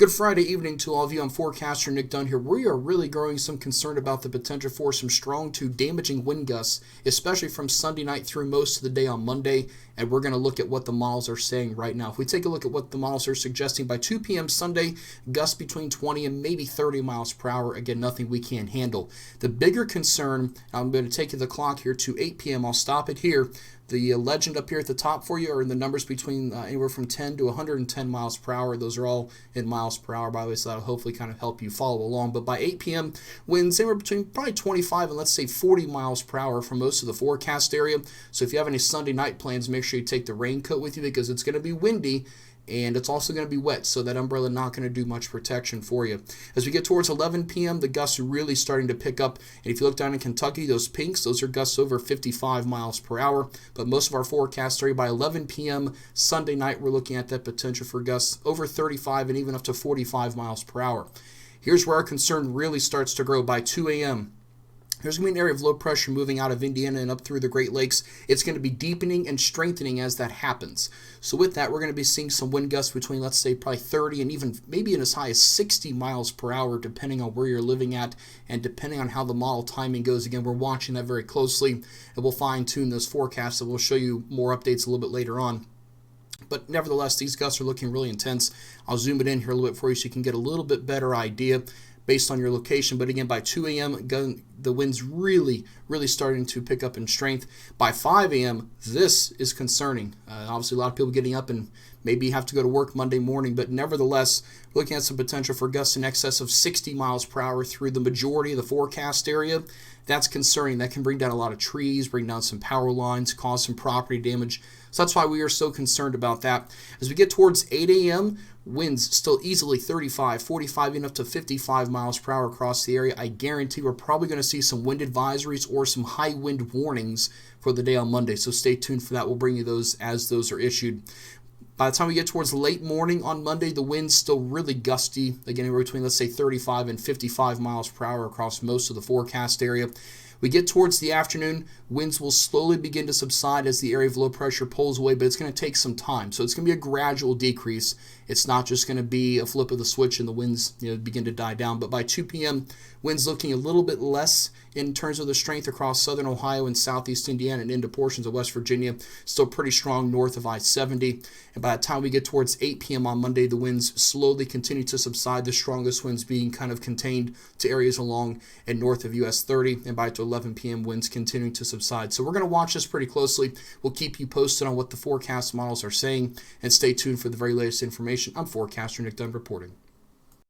Good Friday evening to all of you. I'm forecaster Nick Dunn here. We are really growing some concern about the potential for some strong to damaging wind gusts, especially from Sunday night through most of the day on Monday, and we're going to look at what the models are saying right now. If we take a look at what the models are suggesting, by 2 p.m. Sunday, gusts between 20 and maybe 30 miles per hour. Again, nothing we can't handle. The bigger concern, I'm going to take the clock here to 8 p.m. I'll stop it here. The legend up here at the top for you are the numbers between anywhere from 10 to 110 miles per hour. Those are all in miles per hour, by the way, so that'll hopefully kind of help you follow along. But by 8 p.m., winds anywhere between probably 25 and let's say 40 miles per hour for most of the forecast area. So if you have any Sunday night plans, make sure you take the raincoat with you because it's going to be windy. And it's also going to be wet, so that umbrella not going to do much protection for you. As we get towards 11 p.m., the gusts are really starting to pick up. And if you look down in Kentucky, those pinks, those are gusts over 55 miles per hour. But most of our forecasts area by 11 p.m. Sunday night, we're looking at that potential for gusts over 35 and even up to 45 miles per hour. Here's where our concern really starts to grow by 2 a.m. There's going to be an area of low pressure moving out of Indiana and up through the Great Lakes. It's going to be deepening and strengthening as that happens. So with that, we're going to be seeing some wind gusts between, let's say, probably 30 and even maybe as high as 60 miles per hour, depending on where you're living at and depending on how the model timing goes. Again, we're watching that very closely, and we'll fine-tune those forecasts, and we'll show you more updates a little bit later on. But nevertheless, these gusts are looking really intense. I'll zoom it in here a little bit for you so you can get a little bit better idea based on your location. But again, by 2 a.m., the wind's really starting to pick up in strength. By 5 a.m., this is concerning. Obviously, a lot of people getting up and maybe have to go to work Monday morning, but nevertheless, looking at some potential for gusts in excess of 60 miles per hour through the majority of the forecast area. That's concerning. That can bring down a lot of trees, bring down some power lines, cause some property damage. So that's why we are so concerned about that. As we get towards 8 a.m., winds still easily 35, 45, even up to 55 miles per hour across the area. I guarantee we're probably going to see some wind advisories or some high wind warnings for the day on Monday. So stay tuned for that. We'll bring you those as those are issued. By the time we get towards late morning on Monday, the wind's still really gusty, again, anywhere between, let's say, 35 and 55 miles per hour across most of the forecast area. We get towards the afternoon, winds will slowly begin to subside as the area of low pressure pulls away, but it's going to take some time. So it's going to be a gradual decrease. It's not just going to be a flip of the switch and the winds begin to die down. But by 2 p.m., winds looking a little bit less in terms of the strength across southern Ohio and southeast Indiana and into portions of West Virginia. Still pretty strong north of I-70. And by the time we get towards 8 p.m. on Monday, the winds slowly continue to subside, the strongest winds being kind of contained to areas along and north of US 30. And by 11 p.m., winds continuing to subside. So we're going to watch this pretty closely. We'll keep you posted on what the forecast models are saying, and stay tuned for the very latest information. I'm forecaster Nick Dunn reporting.